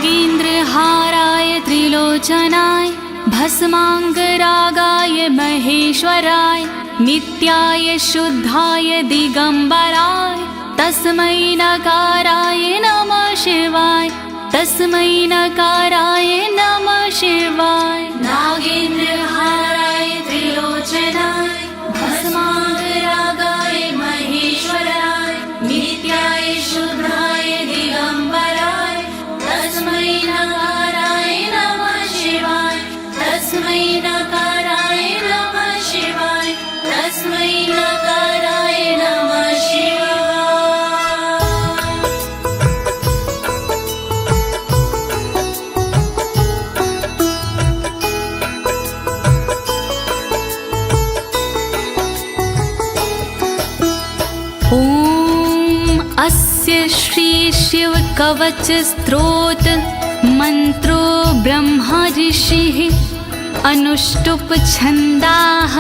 नागेन्द्रहाराय त्रिलोचनाय भस्माङ्गरागाय महेश्वराय नित्याय शुद्धाय दिगंबराय तस्मै नकाराय नमः शिवाय तस्मै नकाराय नमः शिवाय। नागेन्द्रहाराय त्रिलोचनाय भस्माङ्गरागाय महेश्वराय नित्याय शुद्धाय दिगंबराय तस्मै नकाराय नमः शिवाय तस्मै नकाराय नमः शिवाय तस्मै नकाराय नमः शिवाय। अस्य श्री शिव कवच स्तोत्र मंत्रो ब्रह्मा ऋषिः अनुष्टुप छंदाः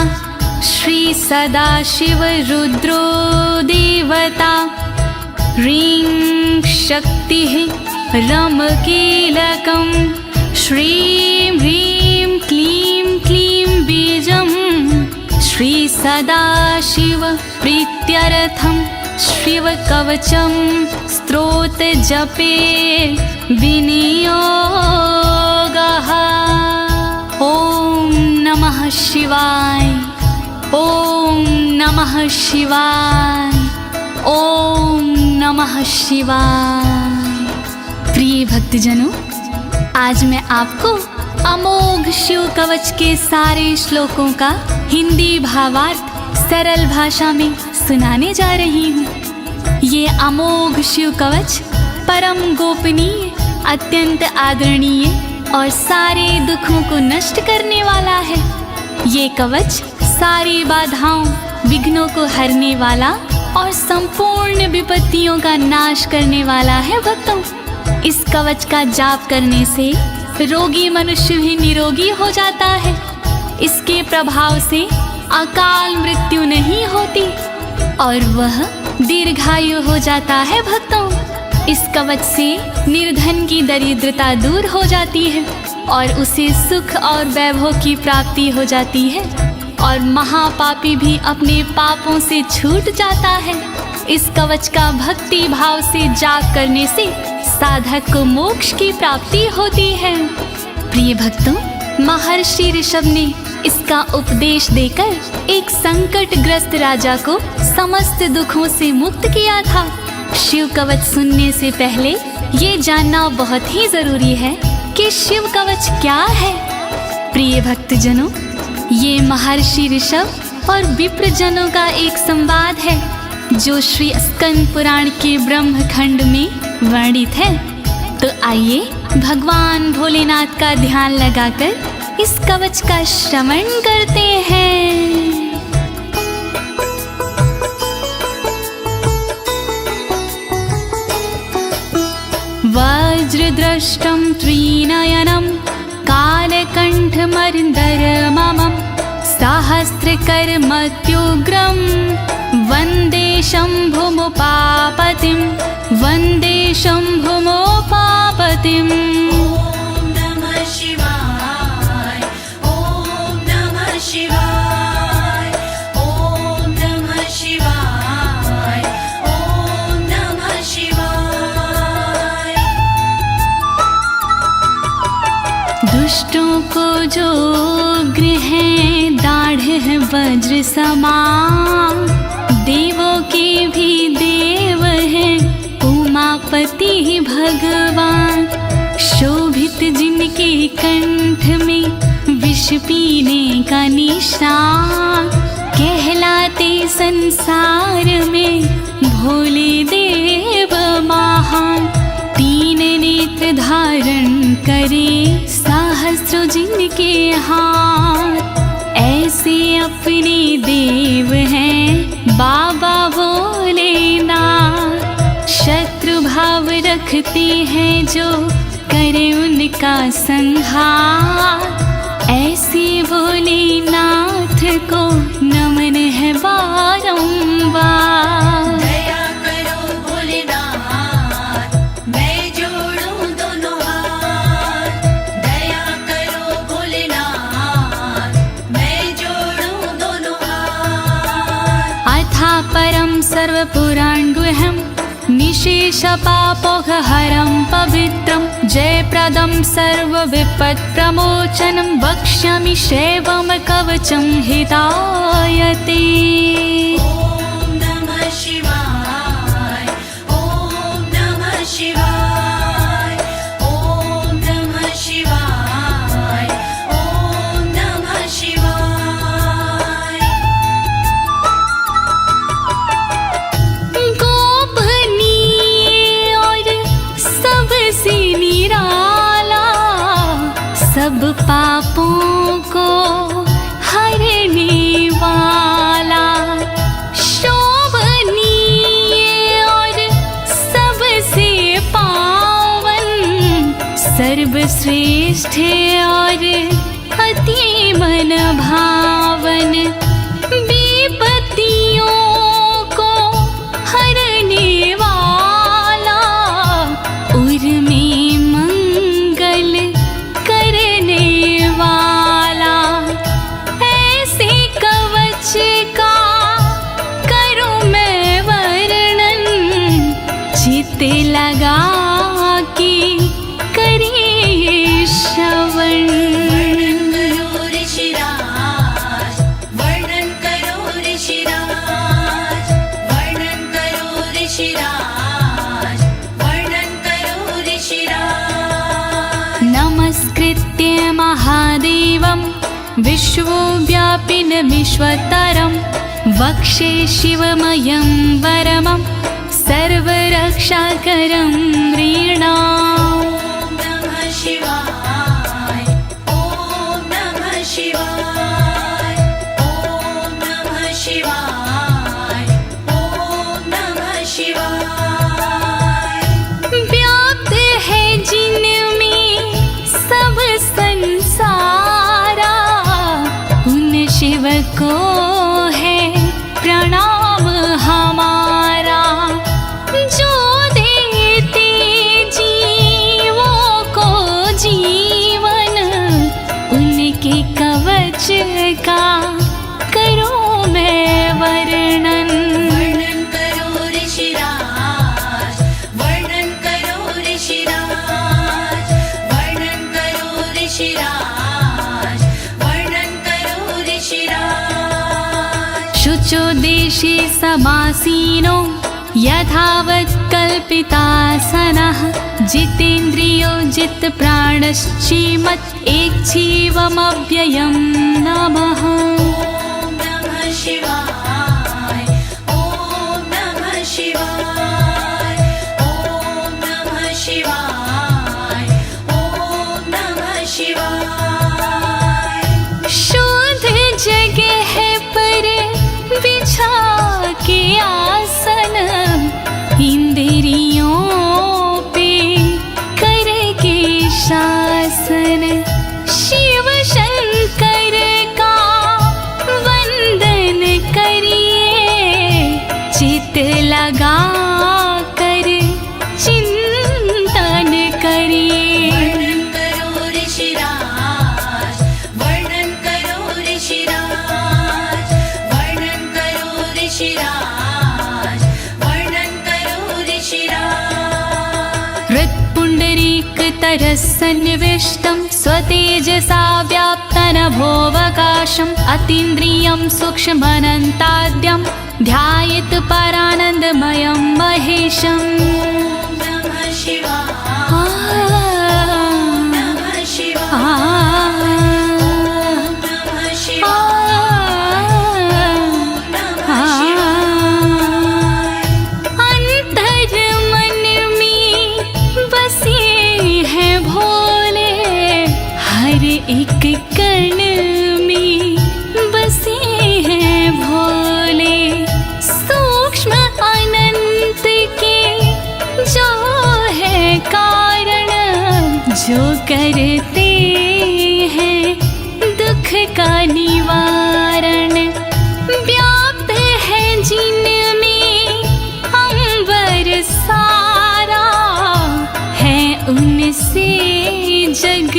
श्री सदाशिव रुद्रो देवता ह्रीं शक्तिः रमकीलकं श्रीं ह्रीं क्लीं क्लीं बीजं श्री सदाशिव प्रीत्यर्थं शिव कवचम स्तोत्र जपे विनियोगः। ओम नमः शिवाय ओम नमः शिवाय ओम नमः शिवाय। प्रिय भक्तजनों, आज मैं आपको अमोघ शिव कवच के सारे श्लोकों का हिंदी भावार्थ सरल भाषा में सुनाने जा रही हूँ। ये अमोघ शिव कवच परम गोपनीय, अत्यंत आदरणीय और सारे दुखों को नष्ट करने वाला है। ये कवच सारी बाधाओं विघ्नों को हरने वाला और संपूर्ण विपत्तियों का नाश करने वाला है। भक्तों, इस कवच का जाप करने से रोगी मनुष्य भी निरोगी हो जाता है। इसके प्रभाव से अकाल मृत्यु नहीं होती और वह दीर्घायु हो जाता है। भक्तों, इस कवच से निर्धन की दरिद्रता दूर हो जाती है और उसे सुख और वैभव की प्राप्ति हो जाती है और महापापी भी अपने पापों से छूट जाता है। इस कवच का भक्ति भाव से जाप करने से साधक को मोक्ष की प्राप्ति होती है। प्रिय भक्तों, महर्षि ऋषभ ने इसका उपदेश देकर एक संकटग्रस्त राजा को समस्त दुखों से मुक्त किया था। शिव कवच सुनने से पहले ये जानना बहुत ही जरूरी है कि शिव कवच क्या है। प्रिय भक्तजनों, ये महर्षि ऋषभ और विप्रजनों का एक संवाद है जो श्री स्कंद पुराण के ब्रह्मखंड में वर्णित है। तो आइए भगवान भोलेनाथ का ध्यान लगाकर इस कवच का श्रवण करते हैं। वज्रदृष्टं त्रिनयनं कालकण्ठमर्दरममं सहस्रकर्मत्युग्रं वन्दे शम्भुमुपापतिं वन्दे शम्भुमुपापतिम्। दुष्टों को जो गृह दाढ़ है वज्र समान, देवों के भी देव है उमापति भगवान। शोभित जिनके कंठ में विष पीने का निशान, कहलाते संसार में भोले देव महान। तीन नेत्र धारण करे सहस्र जिनके हाथ, ऐसे अपने देव हैं बाबा भोलेनाथ। शत्रु भाव रखते हैं जो करे उनका संहार, ऐसे भोलेनाथ को नमन है बारंबार। दया करो भोलेनाथ, मैं जोड़ूं दोनों हाथ, सर्वपुराणगुह्यं निशेषपापोहरं पवित्रं जयप्रदं सर्वविपत्प्रमोचनं वक्ष्यामि शैवं कवचं हितायते। ॐ नमः शिवाय, ॐ नमः शिवाय, ॐ नमः शिवाय, ॐ नमः शिवाय। गोपनीय और सबसे निराला, सब पापों को हरने वाला, शोभनीय और सबसे पावन, सर्वश्रेष्ठ और अति मन भावन, विपत्तियों को हरने वाला, उर्मी मंगल करने वाला, ऐसे कवच का करूं मैं वर्णन, चित्त लगा के करिए श्रवण। वर्णन करो ऋषिराज, वर्णन करो ऋषिराज, वर्णन करो ऋषिराज, वर्णन करो ऋषिराज। नमस्कृत्य महादेवं विश्वव्यापिनमीश्वरं वक्षे शिवमयं वरमं सर्वरक्षाकरं नृणाम्। ॐ नमः शिवाय, ॐ नमः शिवाय, ॐ नमः शिवाय, ॐ नमः शिवाय। व्याप्त है जिनमें सब संसारा, उन शिव को है प्रणाम हमारा, जो देते जीवों को जीवन, उनके कवच का करूं मैं वर्णन। वर्णन करो ऋषिराज, वर्णन करो ऋषिराज, वर्णन करो ऋषिराज, वर्णन करो ऋषिराज। शुचो देशे समासीनो यथावत् कल्पितासनः, जितेन्द्रियो जितप्राणश्चीमत् एकजीवमव्ययं नमः। ॐ नमः शिवाय, ॐ नमः शिवाय, ॐ नमः शिवाय, ॐ नमः शिवाय। शुद्ध जगह पर बिछा के आसन, इंद्रियों पे करके शासन, शिव शंकर का वंदन करिए, चित्त लगा कर चिंतन करिए। वर्णन करो ऋषिराज, वर्णन करो ऋषिराज, वर्णन करो ऋषिराज, वर्णन करो ऋषिराज। हृत्पुण्डरीकतरसन्निविष्टं स्वतेजसा व्याप्तनभोऽवकाशम्, अतीन्द्रियं सूक्ष्ममनन्ताद्यं ध्यायेत् परानन्दमयं महेशम्। ॐ नमः शिवाय, नमः शिवाय, नमः शिवाय, नमः शिवाय। अंतर मन में बसे हैं भोले, हर एक कण में बसे हैं भोले, सूक्ष्म अनंत के जो है कारण, जो करते हैं दुख का निवारण, व्याप्त है जिनमें अंबर सारा, है उनसे जग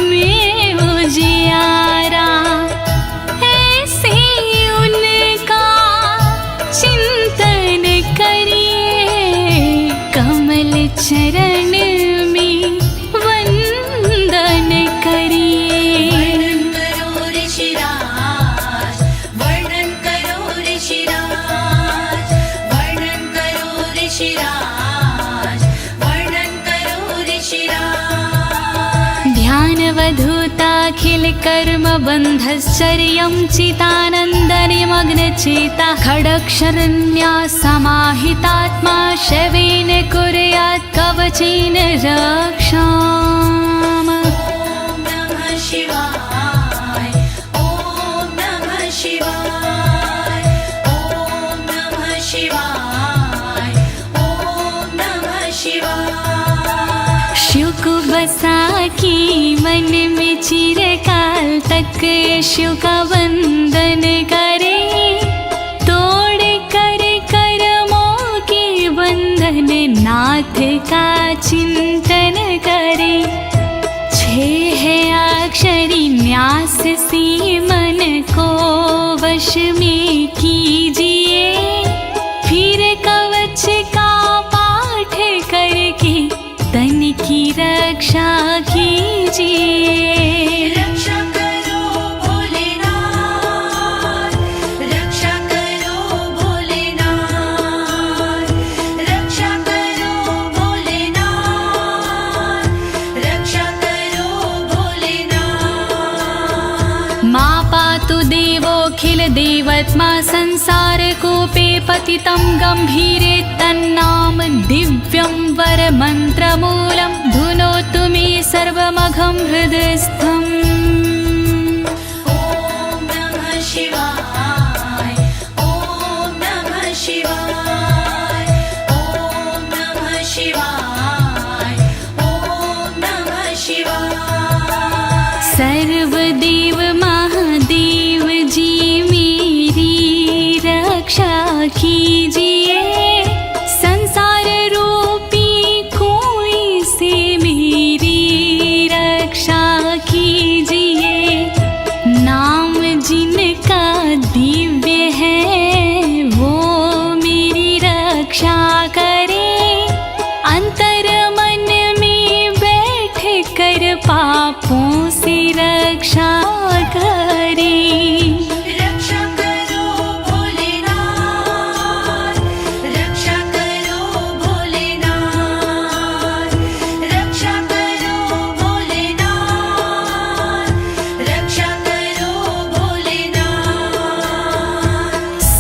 में उजियारा, ऐसे उनका चिंतन कर्मबन्धश्चर्यं चितानन्दनिमग्नचेता खड्गशरण्या समाहितात्मा शवेन कुर्यात् कवचेन रक्षाम्। ॐ नमः शिवाय ॐ नमः शिवाय ॐ नमः शिवाय ॐ नमः शिवाय। शिव को बसा के मन में चिरकाल तक शिव का वंदन करे, तोड़ कर कर्मों के बंधन नाथ का चिंतन करे। 6 अक्षरी न्यास से मन को वश में कीजिए, फिर कवच का पाठ करके तन की रक्षा कीजिए। रक्षा करो भोलेनाथ, रक्षा करो भोलेनाथ, रक्षा करो भोलेनाथ, रक्षा करो भोलेनाथ। मा पातु देवोऽखिल देवत्मा संसार कूपे पतितं गंभीरे तन्नाम दिव्यं वरमन्त्रमूलं धुनोतु मे सर्वमघं हृदयस्थम्। ॐ नमः शिवाय ॐ नमः शिवाय ॐ नमः शिवाय ॐ नमः शिवाय। सर्वदेव महादेव जी मेरी रक्षा कीजिए, संसार रूपी कोई से मेरी रक्षा कीजिए। नाम जिनका दिव्य है वो मेरी रक्षा करे, अंतर मन में बैठ कर पापों से रक्षा करे। रक्षा करो भोलेनाथ, रक्षा करो भोलेनाथ, रक्षा करो भोलेनाथ, रक्षा करो भोलेनाथ।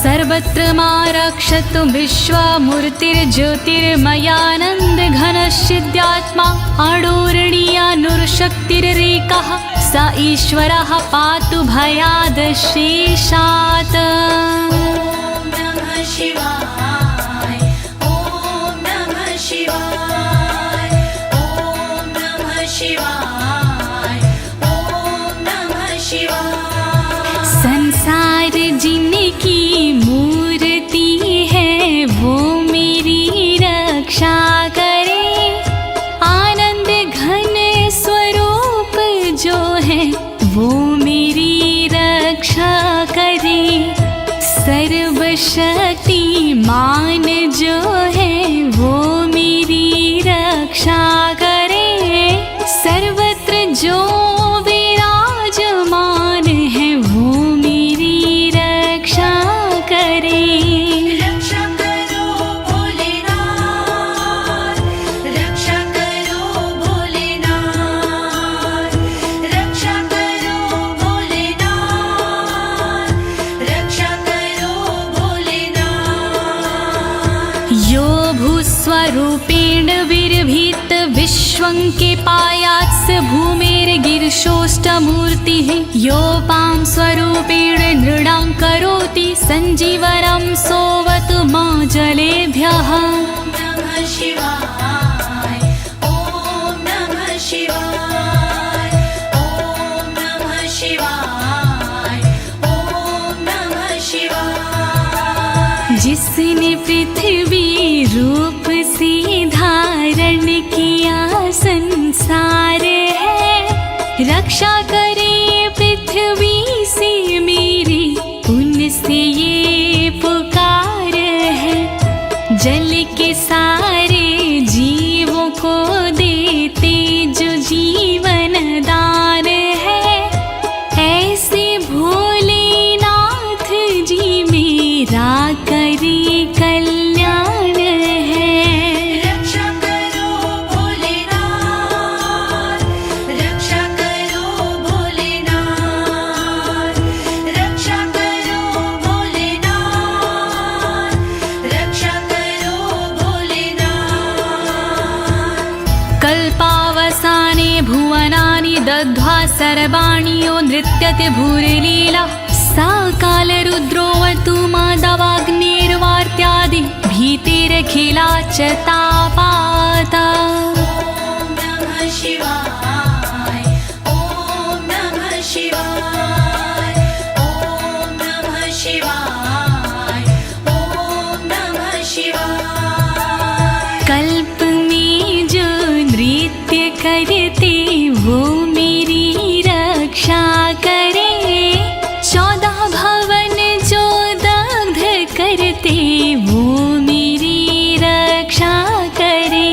सर्वत्र मा रक्षतु विश्वमूर्तिर्ज्योतिर्मयानन्द घनश्चिद्यात्मा आडोरणीयानुर्शक्तिरेकः स ईश्वरः पातु भयादशेषात्। ॐ नमः शिवाय ॐ नमः शिवाय ॐ नमः शिवाय ॐ नमः शिवाय। संसार जिनकी मूर्ति है वो मेरी रक्षा करे, आनंद घन स्वरूप जो है वो मेरी रक्षा करे। सर्वशक्तिमान जो है वो मेरी रक्षा करे, सर्वत्र जो विराजमान है वो मेरी रक्षा करे। रक्षा करो भोलेनाथ, रक्षा करो भोलेनाथ, रक्षा करो भोलेनाथ, रक्षा करो भोलेनाथ। यो भूस्वरूपेण विर्भीत विश्वं के पायात्स भूमेर्गिरिशोष्टमूर्तिः योपां स्वरूपेण नृणां करोति सञ्जीवनं सोवतु मा जलेभ्यः। ॐ नमः शिवाय ॐ नमः शिवाय ॐ नमः शिवाय ॐ नमः शिवाय। जिसने पृथ्वी रूप से धारण किया संसार है, रक्षा करे पृथ्वी से मेरी उनसे ये पुकार है। जल के सारे जीवों को देते जो जीवन दान है, ऐसे भोलेनाथ जी मेरा करी कल्याण है। रक्षा करो भोलेनाथ, रक्षा करो भोलेनाथ, सर्वाणियो नृत्यते भूरिलीला सा कालरुद्रोऽवतु माधवाग्निर्वार्त्यादि भीतिरखिला च तापाता। ॐ नमः शिवाय ॐ नमः शिवाय ॐ नमः शिवाय ॐ नमः शिवाय। कल्प में जो नृत्य करते वो मेरी रक्षा करे, 14 भवन जो दग्ध करते वो मेरी रक्षा करे।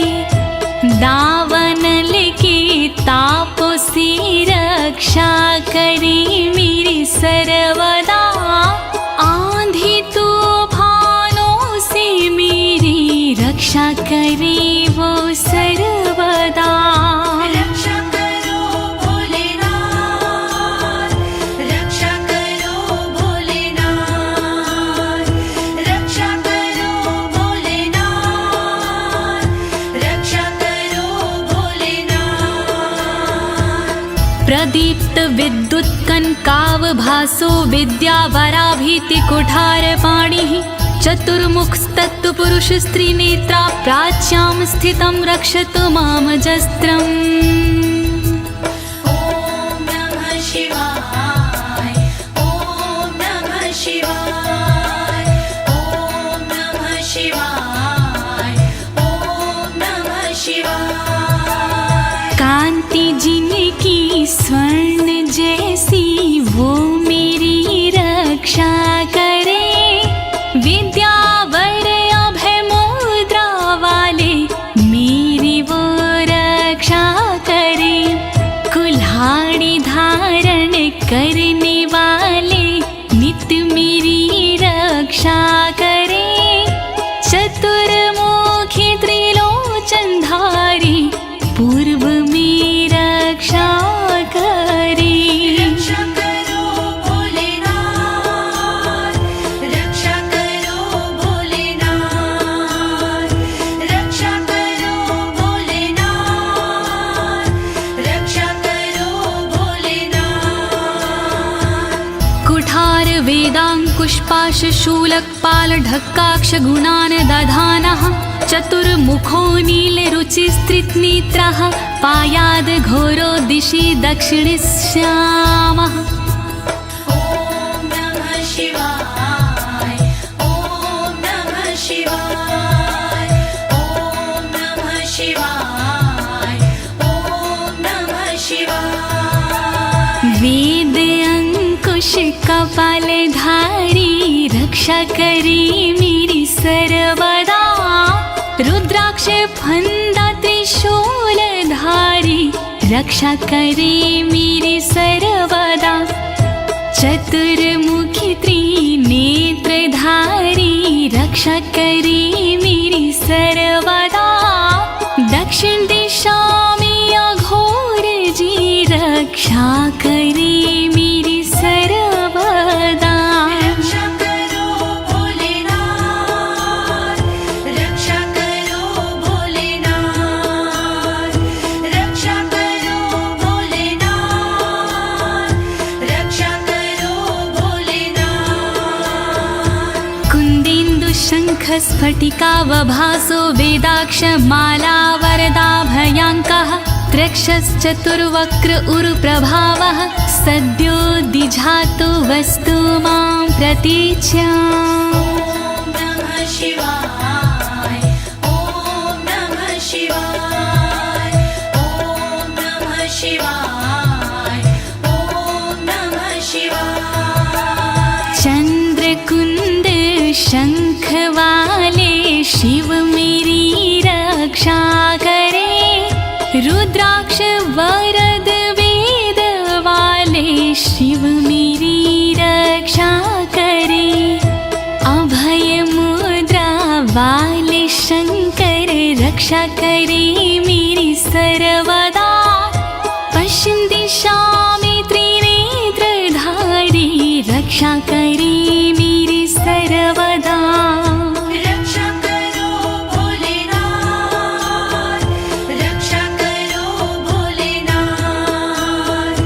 दावानल के तापों से रक्षा करे मेरी सर्वदा, आंधी तूफानों से मेरी रक्षा करे वो सर्वदा। रक्षा करो भोलेनाथ, रक्षा करो भोलेनाथ, रक्षा करो भोलेनाथ, रक्षा करो भोलेनाथ। प्रदीप्त विद्युत कनकावभासो विद्यावराभीति कुठारपाणिः, चतुर्मुखस्तत्पुरुष स्त्रीनेत्रा प्राच्यां स्थितं रक्षतु मामजस्त्रम्। ॐ नमः शिवाय ॐ नमः शिवाय ॐ नमः शिवाय ॐ नमः शिवाय। कांति जिनकी स्वर्ण जैसी वो मेरी रक्षा करे, विद्यावर अभय मुद्रा वाले मेरी वो रक्षा करे। कुल्हाड़ी धारण करने वाले नित्य मेरी रक्षा करे। चतुर्मुखी त्रिलोचनधारी पूर्व में रक्षा करे। रक्षा करो भोलेनाथ, रक्षा करो भोलेनाथ, रक्षा करो भोलेनाथ, रक्षा करो भोलेनाथ। कुठार वेदाङ्कुशपाश शूलकपाल ढक्काक्ष गुणान् दधानः, चतुर्मुखो नीलरुचिस्त्रिनेत्रः पायाद् घोरो दिशि दक्षिणश्यामः। ॐ नमः शिवाय ॐ नमः शिवाय ॐ नमः शिवाय ॐ नमः शिवाय। वेद अंकुश कपालधारी रक्षा करे मेरी सर्वदा, रुद्राक्ष फंदा त्रिशूलधारी रक्षा करे मेरी सर्वदा। चतुर्मुखी त्रिनेत्रधारी रक्षा करे मेरी सर्वदा। दक्षिण दिशा में अघोर जी रक्षा करे मेरी सर्वदा। रक्षा करो भोलेनाथ, रक्षा करो भोलेनाथ, रक्षा करो भोलेनाथ, रक्षा करो भोलेनाथ। कुन्देन्दु शङ्ख स्फटिकावभासो वेदाक्ष माला वरदाभयाङ्कः, त्रक्षश्चतुर्वक्र उरुप्रभावः, सद्यो दिझातु वस्तु मां प्रतीच्या। ॐ नमः शिवाय ॐ नमः शिवाय ॐ नमः शिवाय ॐ नमः शिवाय। चंद्रकुंद शंख वाले शिव मेरी रक्षा करे, रुद्राक्ष वरद वेद वाले शिव मेरी रक्षा करे। अभय मुद्रा वाले शंकर रक्षा करे मेरी सर्वदा। पश्चिम दिशा में त्रिनेत्रधारी रक्षा करे मेरी सर्वदा। रक्षा करो भोलेनाथ, रक्षा करो भोलेनाथ,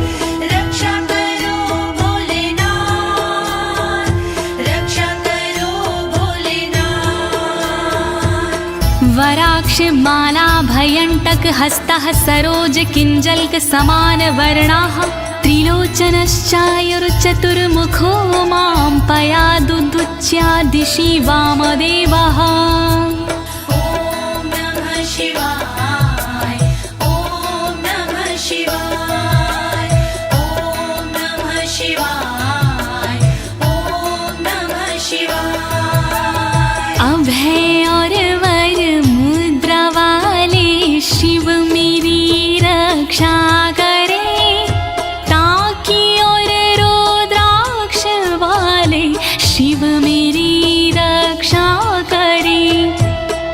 माला भयंटक हस्तः सरोज किंजल्क समान वर्णाः त्रिलोचनश्चायुर्चतुर्मुखो मां पयादुदुच्या दिशि वामदेवः। ॐ नमः शिवाय ॐ नमः शिवाय ॐ नमः शिवाय ॐ नमः शिवाय। अभय और वर मुद्रा वाले शिव मेरी रक्षा करे, टाकी और रुद्राक्ष वाले शिव मेरी रक्षा करे,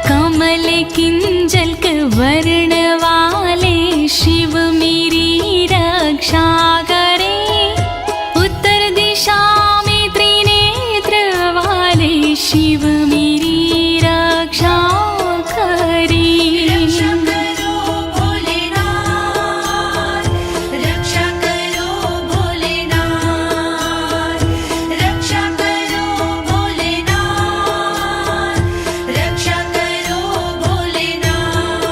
कमल किंजल्क वर्ण वाले शिव मेरी रक्षा करे, उत्तर दिशा में त्रिनेत्र वाले शिव मेरी रक्षा करे। रक्षा करो भोलेनाथ, रक्षा करो भोलेनाथ, रक्षा करो भोलेनाथ, रक्षा करो भोलेनाथ।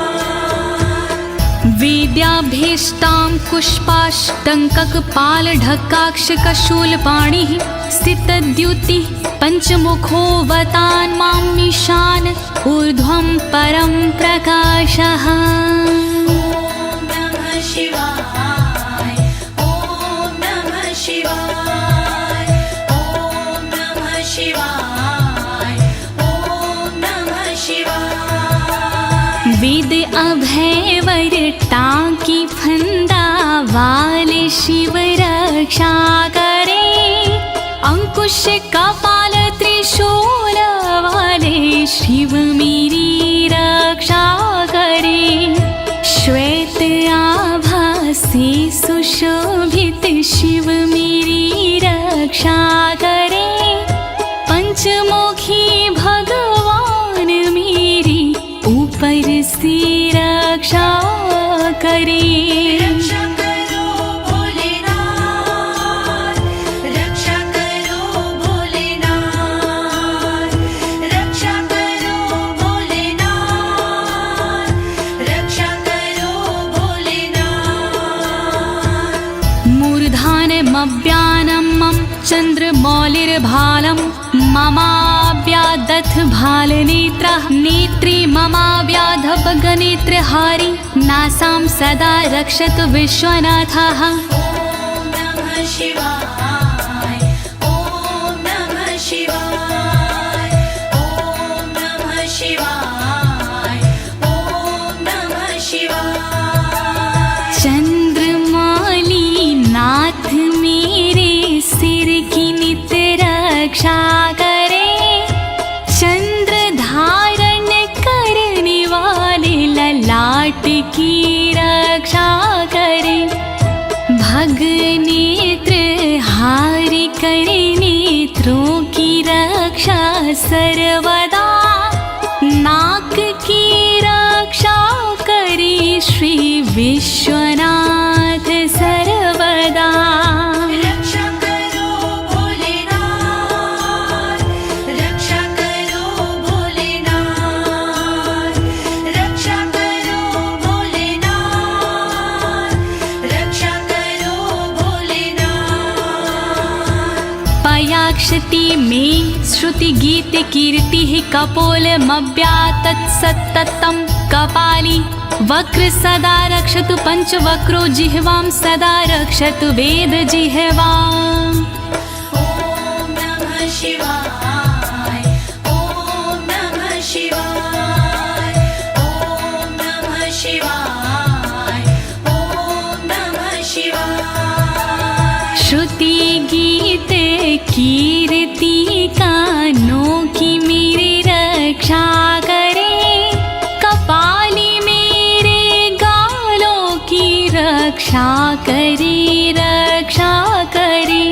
वेद्याभीष्टां पुष्पाष्टङ्ककपालढक्काक्षकशूलपाणिः स्थितद्युतिः पञ्चमुखोऽवतान् मां ईशान ऊर्ध्वं परं प्रकाशः। ॐ नमः शिवाय ॐ नमः शिवाय ॐ नमः शिवाय ॐ नमः शिवाय। वेद अभय वर टाकी फंदा वाले शिव रक्षा करे, अंकुश कपाल त्रिशूल वाले शिव मेरी रक्षा करे, श्वेत आभा से सुशोभित शिव मेरी रक्षा करे, पंचमुखी भगवान मेरी ऊपर से रक्षा करे। रक्षा करो भोलेनाथ, रक्षा करो भोलेनाथ, रक्षा करो भोलेनाथ, रक्षा करो भोलेनाथ। मूर्धानमव्यानं मम चन्द्रमौलिर्भालं ममाव्यादथ भालनेत्रः नेत्री ममाव्याधपगनेत्रहारी नासां सदा रक्षतु विश्वनाथः। ॐ नमः शिवाय ॐ नमः शिवाय ॐ नमः शिवाय ॐ नमः शिवाय। चंद्रमौली नाथ मेरे सिर की नित्य रक्षा करे, चंद्र धारण करने वाले ललाट की रक्षा करे, भग नेत्र हारि करे नेत्रों की रक्षा सर्वदा, नाक की रक्षा करे श्री विश्वनाथ सर्वदा। रक्षा करो भोलेनाथ, रक्षा करो भोलेनाथ, रक्षा करो भोलेनाथ, रक्षा करो भोलेनाथ। पयाक्षति में श्रुति गीत कीर्ति कपोलमव्यातत् सत्ततं कपाली वक्र सदा रक्षतु पंचवक्रो जिह्वां सदा रक्षतु वेद जिह्वाम्। ॐ नमः शिवाय ॐ नमः शिवाय ॐ नमः शिवाय ॐ नमः शिवाय। श्रुति गीत कीर्ति कानों की मेरी रक्षा करे, कपाली मेरे गालों की रक्षा करे रक्षा करे,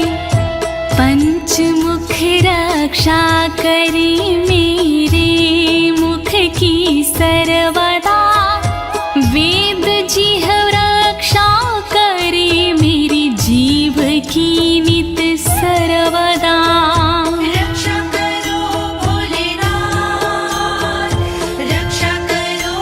पंचमुख रक्षा करे मेरे मुख की सर्वदा, वेद जिह्व रक्षा करे मेरी जीव की नित सर्वदा। रक्षा करो भोलेनाथ, रक्षा करो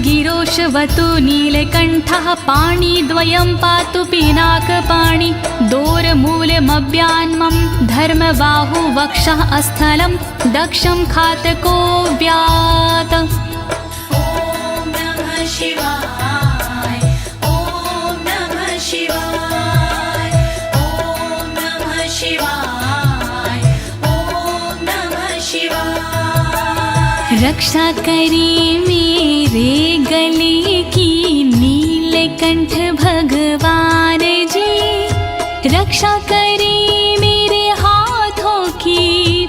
गिरोशवतु नीलकण्ठः पाणिद्वयं पातु पिनाकपाणि दोरमूलमव्यान्मं धर्मबाहु वक्षः अस्थलं दक्षं खातको व्यात। ॐ नमः शिवाय ॐ नमः शिवाय ॐ नमः शिवाय ॐ नमः शिवाय। रक्षा करी मेरे गले की नीलकंठ भगवान जी, रक्षा करी मेरे हाथों की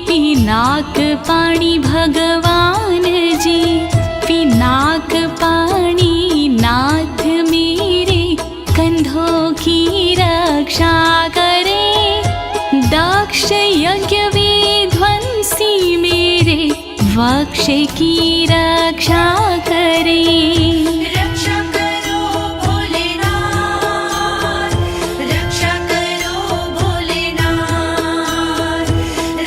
पिनाक पाणी भगवान जी, पिनाक पाणी नाथ मेरे कंधों की रक्षा करे, दक्ष यज्ञ विध्वंसी मेरे वक्ष की रक्षा करे। रक्षा करो भोलेनाथ, रक्षा करो भोलेनाथ,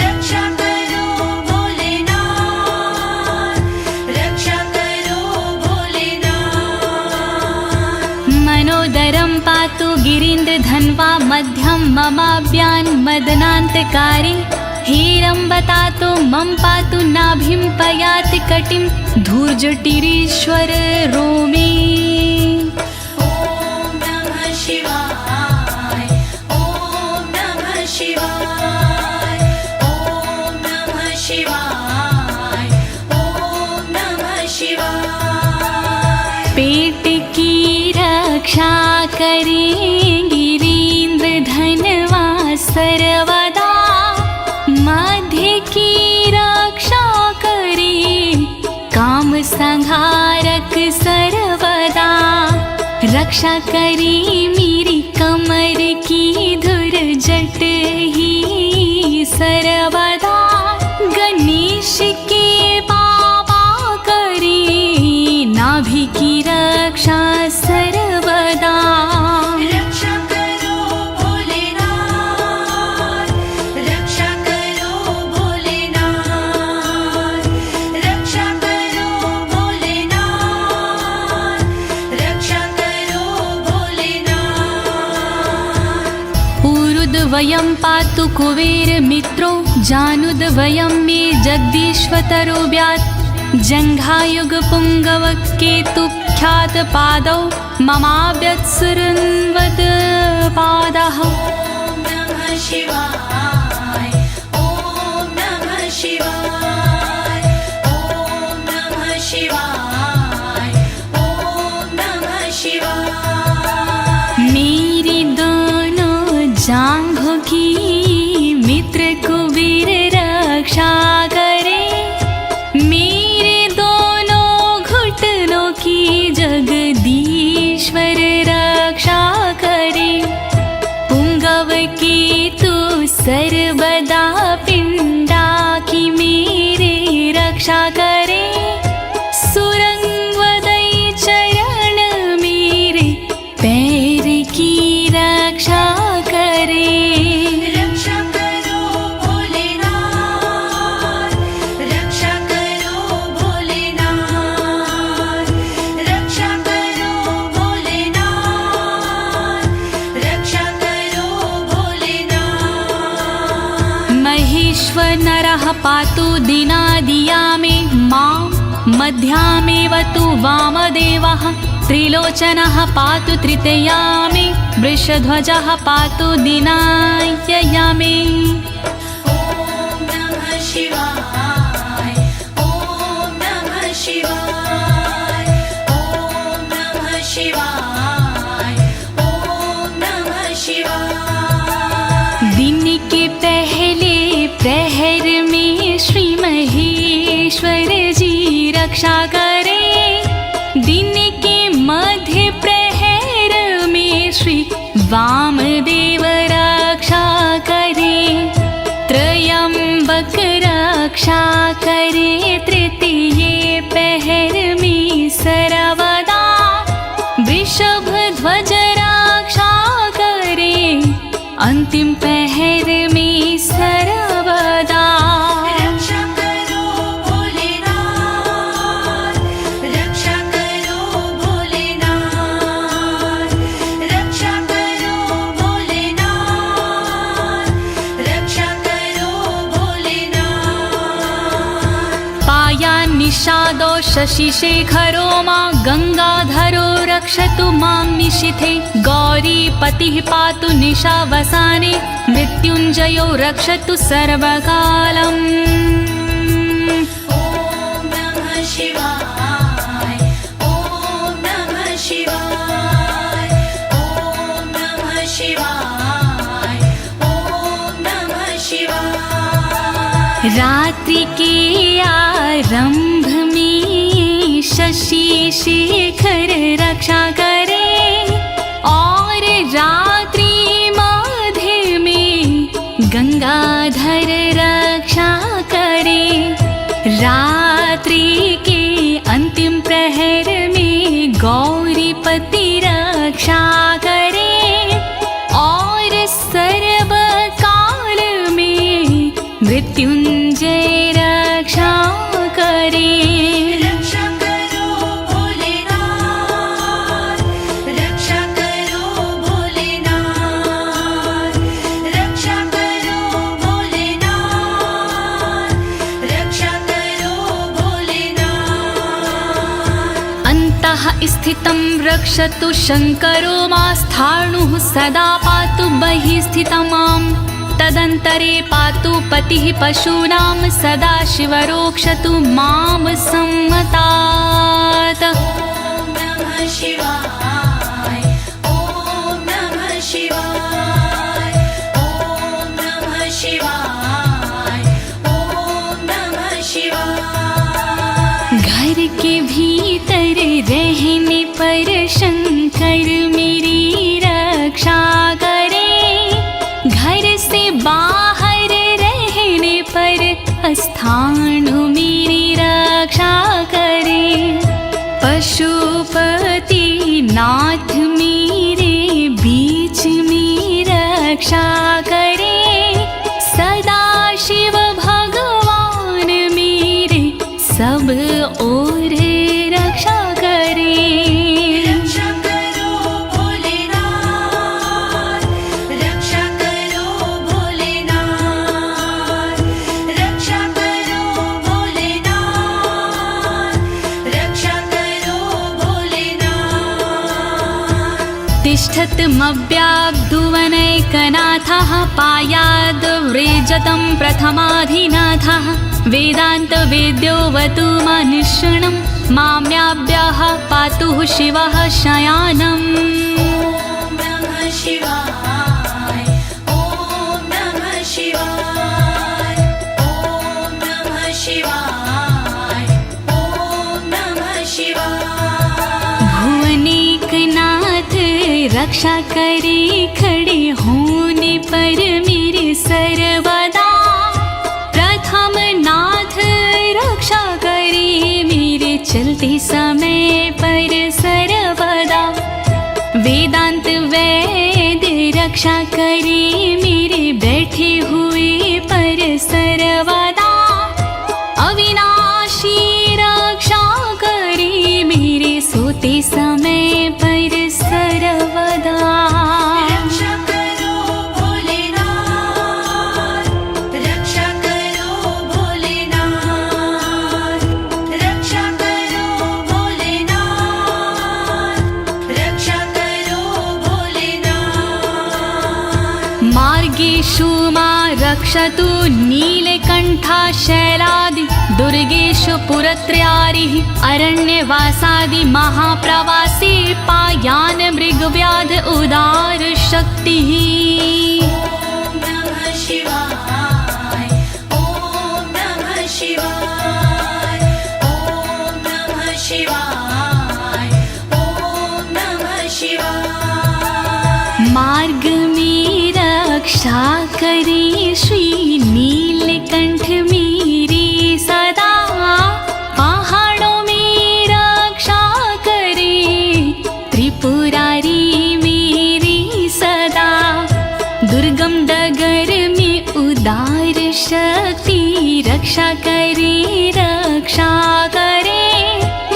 रक्षा करो भोलेनाथ, रक्षा करो भोलेनाथ। मनोदरं पातु गिरीन्द्रधन्वा मध्यं ममाभ्यान् मदनान्तकारी, हेरम्बतातो मम पातु नाभिं पयाति कटिं धूर्जटिरीश्वर रोमे। ॐ नमः शिवाय ॐ नमः शिवाय ॐ नमः शिवाय ॐ नमः शिवाय। पेट की रक्षा करें गिरीन्द्रधनवा सर्वदा, मध्य की रक्षा करे काम संहारक सर्वदा, रक्षा करे मेरी कमर की धुर जट ही सर्वदा, गणेश के बाबा करे नाभि की रक्षा सर्वदा। रक्षा करो भोलेनाथ, रक्षा करो भोलेनाथ, रक्षा करो भोलेनाथ, रक्षा करो भोलेनाथ। ऊरुद्वयं पातु कुबेर मित्रो, जानुद्वयं मे जगदीश्वतरो व्यात्, जङ्घायुग पुङ्गव केतु ख्यात पादौ ममाव्यत्सुरन्वद पादः। ॐ नमः शिवाय ॐ नमः शिवाय ॐ नमः शिवाय ॐ नमः शिवाय। मेरी दोनों जांघों की मित्र कुबेर रक्षा करे, मेरे दोनों घुटनों की जगदीश्वर रक्षा करे, पुंगव की तू सर्वदा पिंडा की मेरे रक्षा करे, सुरंगवदई चरण मेरे पैर की रक्षा करे। रक्षा करो भोलेनाथ, रक्षा करो भोलेनाथ, रक्षा करो भोलेनाथ, रक्षा करो भोलेनाथ। महेश्वर नरः पातु दिनादिया मे मां, मध्यामेव तु वामदेवः, त्रिलोचनः पातु तृतीया मे, वृषध्वजः पातु दिनायया मे। ॐ नमः शिवाय ॐ नमः शिवाय ॐ नमः शिवाय ॐ नमः शिवाय। दिन के पहले प्रहर में श्री महेश्वर जी रक्षा करे, दिन के मध्य प्रहर में श्री वामदेव रक्षा करे, त्रयंबक रक्षा करे, तृतीय पहर में सर्वदा, वृषभ ध्वज रक्षा करे, अंतिम पहर में सर्वदा। रक्षा करो भोलेनाथ, रक्षा करो शशिशेखरो मां गङ्गाधरो रक्षतु मां निशिथे गौरीपतिः पातु निशावसाने मृत्युञ्जयो रक्षतु सर्वकालम् ॐ नमः शिवाय ॐ नमः शिवाय ॐ नमः शिवाय ॐ नमः शिवाय। रात्रि के आरंभ में शशि शेखर रक्षा करे और रात्रि मध्य में गंगाधर रक्षा करे। रात्रि के अंतिम प्रहर में गौरीपति रक्षा करे और सर्वकाल में मृत्युंजय रक्षा करे। रक्षा करो भोलेनाथ रक्षा करो भोलेनाथ रक्षा करो भोलेनाथ रक्षा करो भोलेनाथ। अन्तः स्थितं रक्षतु शङ्करो मास्थाणुः सदा पातु बहिः स्थितं माम् तदन्तरे पातु पतिः पशूनां सदा शिवरोक्षतु मां सम्मतात्। ॐ नमः शिवाय ॐ नमः शिवाय ॐ नमः शिवाय ॐ नमः शिवाय। घर के भीतर रहने पर शंकर मेरी रक्षा करे घर से बाहर रहने पर स्थानु मेरी रक्षा करे। पशुपति नाथ मेरे बीच में रक्षा करे सदा शिव भगवान मेरे सब ओर रक्षा करे। रक्षा करो भोलेनाथ रक्षा करो भोलेनाथ रक्षा करो भोलेनाथ रक्षा करो भोलेनाथ। तिष्ठतमव्याब्धुवनैकनाथः पायाद्व्रेजतं प्रथमाधिनाथः वेदान्तवेद्योऽवतु मनुष्यणं माम्याभ्यः पातुः शिवः शयानम्। ॐ नमः शिवाय ॐ नमः शिवाय ॐ नमः शिवाय ॐ नमः शिवाय। भुवनेकनाथ रक्षा करे खड़े होने पर मेरे सर्वदा प्रथम नाथ रक्षा करे मेरे चलते समय पर सर्वदा। वेदांत वैद्य रक्षा करे मेरे बैठे हुए पर सर्वदा। अविनाशी रक्षा करे मेरे सोते समय पर सर्वदा। रक्षा करो भोलेनाथ रक्षा करो भोलेनाथ रक्षा करो भोलेनाथ रक्षा करो भोलेनाथ। मार्गेषु मां रक्षतु नीलकण्ठा शैलादि दुर्गेषु पुरत्रयारिः अरण्यवासादि महाप्रवासी पायान मृगव्याध उदार शक्तिः। ॐ नमः शिवाय ॐ नमः शिवाय ॐ नमः शिवाय ॐ नमः शिवाय। मार्ग में रक्षा करे श्री नीलकंठ मेरी सदा। पहाड़ों में रक्षा करे त्रिपुरारी मेरी सदा। दुर्गम डगर में उदार शक्ति रक्षा करे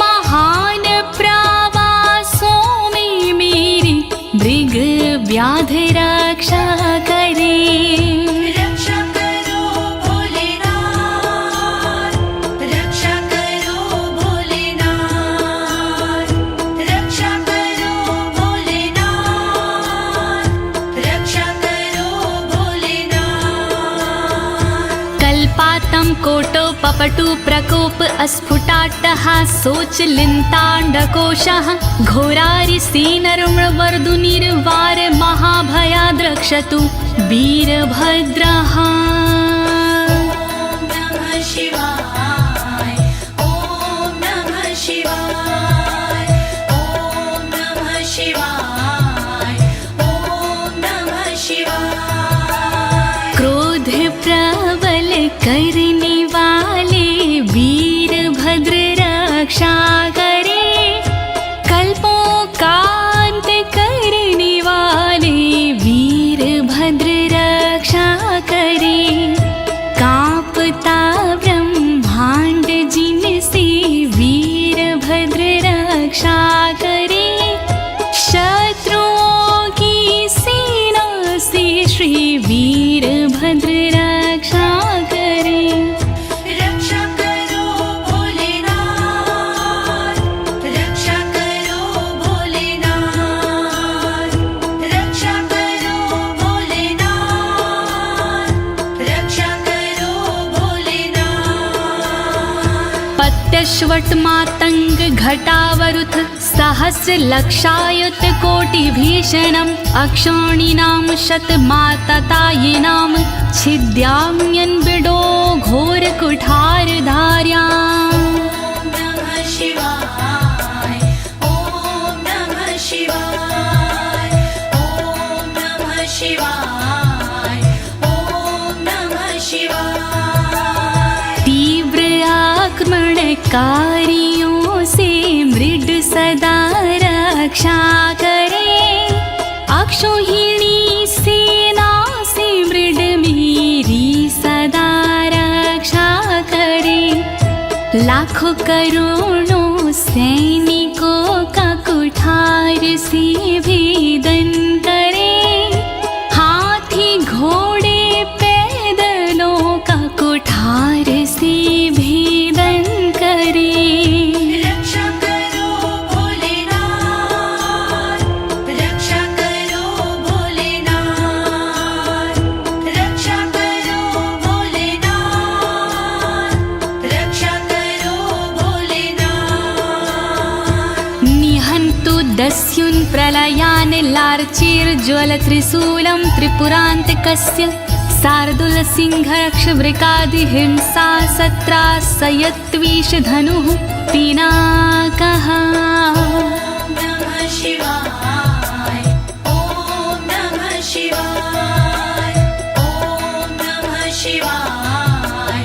महान प्रवासों में मेरी मृग व्याध रक्षा करे। रक्षा करो भोलेनाथ रक्षा करो भोले कपटु प्रकोप अस्फुटाट्टः शोचलिन्ताण्डकोशः घोरारिसेनर्मवर्दुनिर्वार महाभयाद्रक्षतु वीरभद्रः। क्रोध प्रबल करने वाले वीरभद्र रक्षा करे, कल्पों का अंत करने वाले वीरभद्र रक्षा करे। कांपता ब्रह्मांड जिनसे वीरभद्र रक्षा करे, शत्रुओं की सेना से श्री वीरभद्र रक्षा करे। रक्षा करो भोलेनाथ, रक्षा करो भोलेनाथ, रक्षा करो भोलेनाथ, रक्षा करो भोलेनाथ। पत्यश्वट मातंग घटावरुथ सहस्र लक्षायुत कोटि भीषणम् अक्षौणीनां शतमाततायिनां छिद्याम्यन् बिडो घोर कुठार धार्याम्। नमः शिवाय, ओम नमः शिवाय, ओम नमः शिवाय, ओम नमः शिवाय। तीव्र आक्रमणकारियों से मृड सदा रक्षा करे, अक्षौहिणी सेना से मृड मेरी सदा रक्षा करे। लाखों करोड़ों सैनिकों का कुठार से भेदन करे, हाथी घोड़े पैदलों का कुठार से भेदन करे। रक्षा करो भोलेनाथ, रक्षा करो भोलेनाथ, रक्षा करो भोलेनाथ, रक्षा करो भोलेनाथ। निहन्तु दस्युन् प्रलयान् लार्चेर्ज्वलत्रिशूलं त्रिपुरान्तकस्य शार्दूलसिंहरक्षवृकादिहिंसा सत्रासयत्विषधनुः पिनाकः। नमः शिवाय, ओम नमः शिवाय, ओम नमः शिवाय,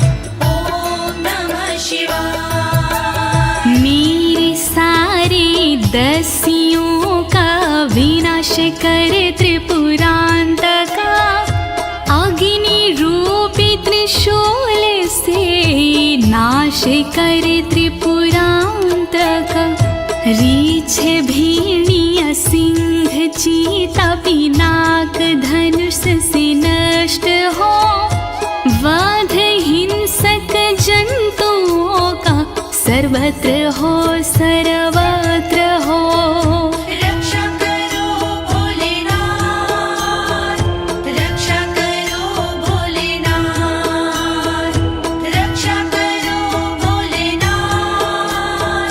ओम नमः शिवाय। मेरे सारे दस्युओं का विनाश कर त्रिपुरान्तका, अग्नि रूपी त्रिशूल से नाश कर त्रिपुरान्तक। रीछ भीड़िया सिंह चीता पिनाक धनुष से नष्ट हो, वध हिंसक जंतुओं का सर्वत्र हो सर्वत्र हो। रक्षा करो भोलेनाथ, रक्षा करो भोलेनाथ, रक्षा करो भोलेनाथ,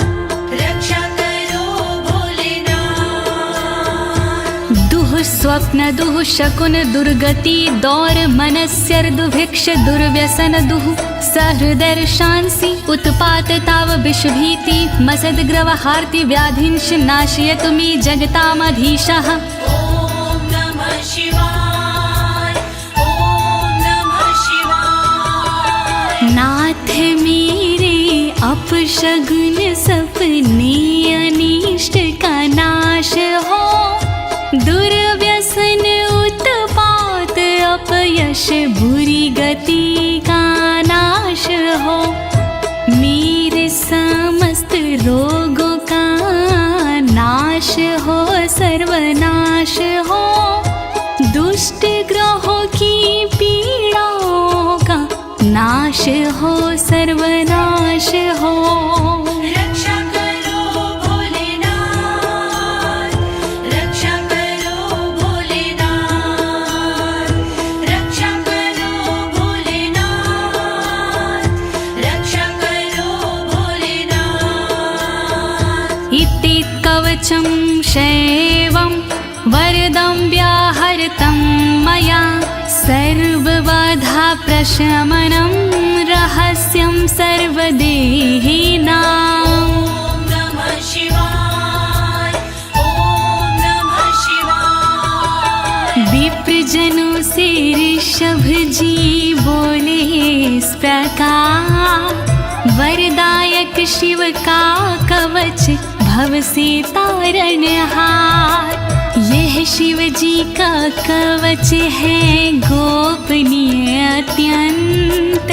रक्षा करो भोलेनाथ। दुः स्वप्न दुः शकुन दुर्गति दौर मनस्यर्दुभिक्ष दुर्व्यसन दुः सहृदर्शांसि उत्पात ताव विषभीति मसद्ग्रवहार्ति व्याधिंश नाशयतु मे जगतामधीशः। ओम नमः शिवाय, ओम नमः शिवाय। नाथ मेरे अपशगुन सपने अनिष्ट का नाश हो, दुर्व्यसन उत्पात अपयश बुरी गति का नाश हो। मेरे समस्त रोगों का नाश हो सर्वनाश हो, दुष्ट ग्रहों की पीड़ाओं का नाश हो सर्वनाश हो। रक्षा करो भोलेनाथ, रक्षा करो भोलेनाथ, रक्षा करो भोलेनाथ, रक्षा कवचं शैवं वरदं व्याहृतं मया सर्वबाधा प्रशमनं रहस्यं सर्वदेहिनाम्। ॐ नमः शिवाय ॐ नमः शिवाय। विप्रजनों से ऋषभ जी बोले इस प्रकार, वरदायक शिव का कवच भव से तारणहार। यह शिव जी का कवच है गोपनीय अत्यंत,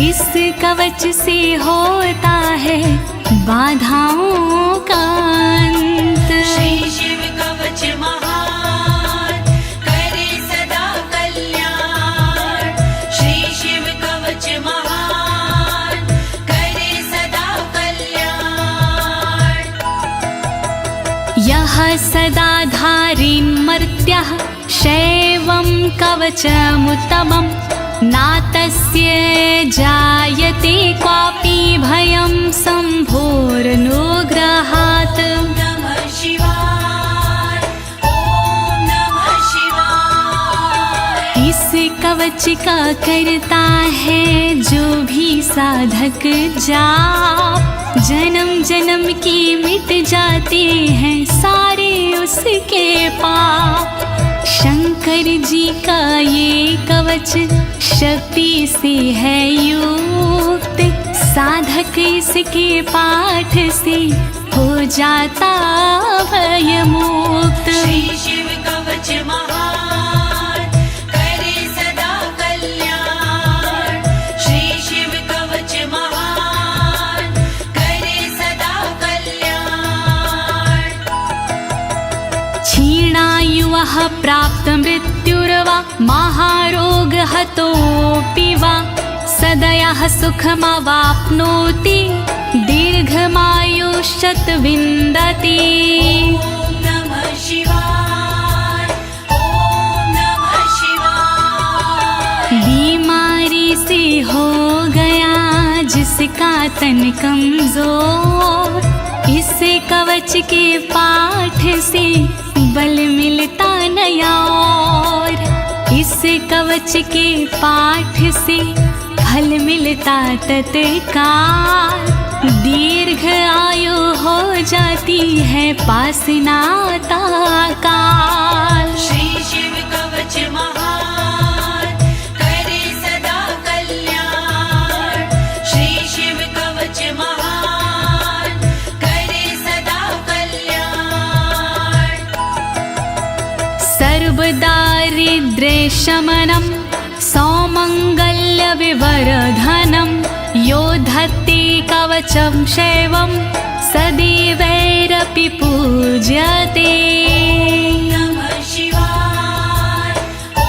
इस कवच से होता है बाधाओं का अंत। श्री शिव कवच महान करे सदा कल्याण। श्री शिव कवच महान करे सदा कल्याण। यः सदा धारिन्मर्त्यः शैवं कवचमुत्तमं, नातस्य जायते क्वापि भयं शम्भोरनुग्रहात्। नमः शिवाय ॐ नमः शिवाय। इस कवच का करता है जो भी साधक जाप, जन्म जन्म की मिट जाते हैं सारे उसके पाप। शंकर जी का ये कवच शक्ति से है युक्त, साधक इसके पाठ से हो जाता भय मुक्त। श्री शिव कवच महान करे सदा कल्याण। श्री शिव कवच महान करे सदा कल्याण। क्षीणायुः प्राप्त मृत्युर्वा महारोग हतोऽपि वा, सदयः सुखमवाप्नोति दीर्घमायुष्यत् विन्दति। ॐ नमः शिवाय ॐ नमः शिवाय। बीमारी से हो गया जिसका तन कमजोर, इस कवच के पाठ से बल मिलता नया और। इस कवच के पाठ से फल मिलता तत्काल, दीर्घ आयु हो जाती है पास नाता काल। श्री शिव कवच महान करे सदा कल्याण। श्री शिव कवच महान करे सदा कल्याण। सर्वदारिद्र्यशमनं सौमङ्गल्यविवर्धनं, यो धत्ते कवचं शैवं सदैवैरपि पूज्यते। नमः शिवाय ॐ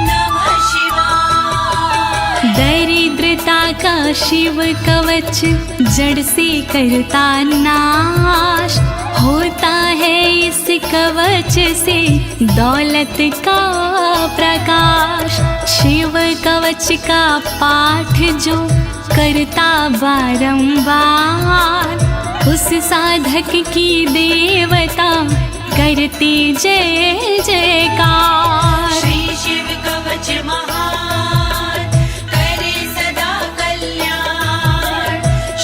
नमः शिवाय। दरिद्रता का शिव कवच जड़ से करता नाश, होता है इस कवच से दौलत का प्रकाश। शिव कवच का पाठ जो करता बारंबार, उस साधक की देवता करती जय जयकार। श्री शिव कवच महान करे सदा कल्याण।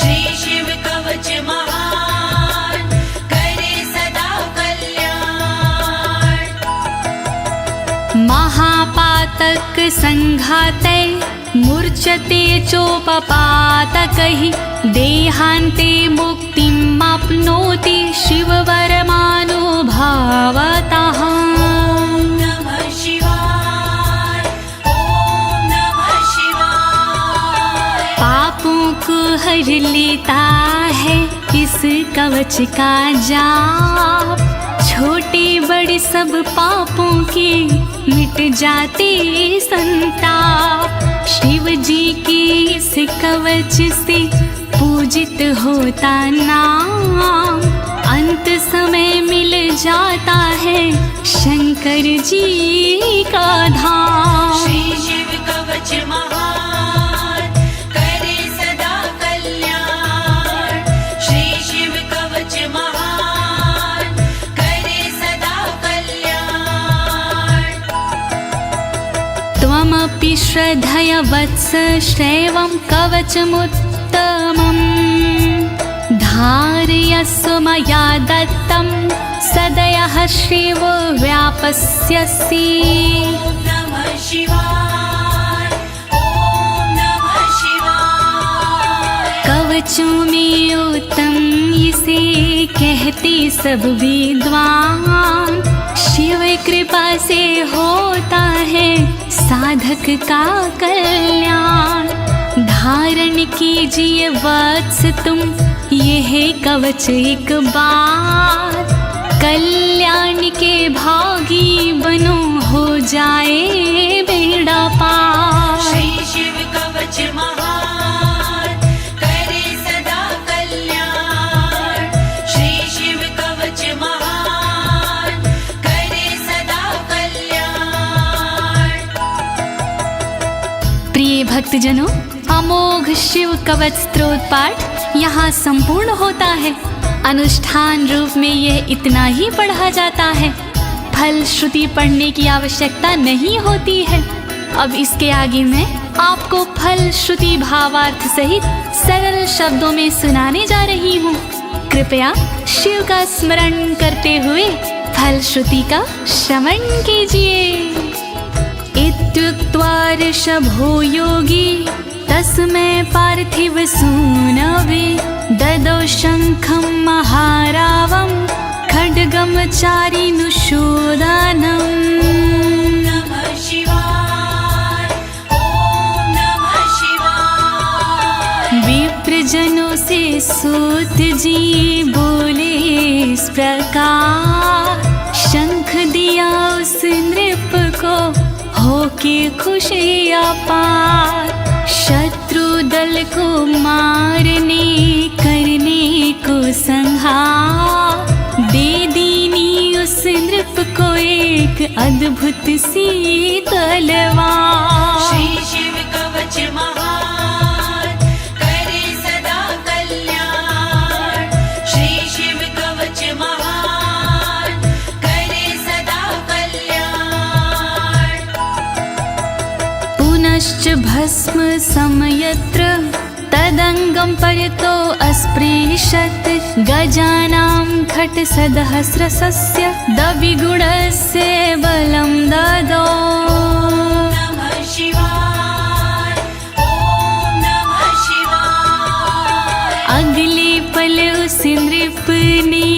श्री शिव कवच महान करे सदा कल्याण। महापातक संघाते मूर्छते चोपपातकैः, देहान्ते मुक्तिमाप्नोति शिववरमानुभावतः। नमः शिवाय ॐ नमः शिवाय। पापों को हर लेता है इस कवच का जाप, छोटे बड़े सब पापों के मिट जाते संताप। शिव जी के इस कवच से पूजित होता नाम, अंत समय मिल जाता है शंकर जी का धाम। श्री शिव कवच महान करे सदा कल्याण। श्री शिव कवच महान त्वमपि श्रद्धया वत्स श्रेवं कवचमुत्तमम् धारयस्व मया दत्तं सदयः श्रीवो व्यापस्यसि। नमः शिवाय, ॐ नमः शिवाय। कवचों में उत्तम इसे कहते सब विद्वान, शिव कृपा से होता है साधक का कल्याण। धारण कीजिए वत्स तुम यह कवच एक बार, कल्याण के भागी बनो हो जाए बेड़ा पार। श्री शिव कवच महान करे सदा कल्याण। श्री शिव कवच महान करे सदा कल्याण। प्रिय भक्तजनों, अमोघ शिव कवच स्तोत्र पाठ यहाँ संपूर्ण होता है। अनुष्ठान रूप में यह इतना ही पढ़ा जाता है, फल श्रुति पढ़ने की आवश्यकता नहीं होती है। अब इसके आगे मैं आपको फल श्रुति भावार्थ सहित सरल शब्दों में सुनाने जा रही हूँ। कृपया शिव का स्मरण करते हुए फल श्रुति का श्रवण कीजिए। इत्युक्त्वा ऋषभो योगी तस्मै पार्थिव सूनवे ददौ शङ्खं महारावं खड्गं चारिनुशोदानम्। नमः शिवाय, ॐ नमः शिवाय। विप्रजनों से सूत जी बोले इस प्रकार, शंख दिया उस नृप को होके खुशी अपार। शत्रु दल को मारने करने को संहार, दे दीनी उस नृप को एक अद्भुत सी तलवार। श्री शिव कवच महान करे सदा कल्याण। श्री शिव कवच महान करे सदा कल्याण। पुनश्च भस्म समयत्र तदंगं परतो अस्पृशत्, गजानां खट्सहस्रस्य द्विगुणस्य बलं ददौ। नमः शिवाय, ॐ नमः शिवाय। अगले पल उस नृप ने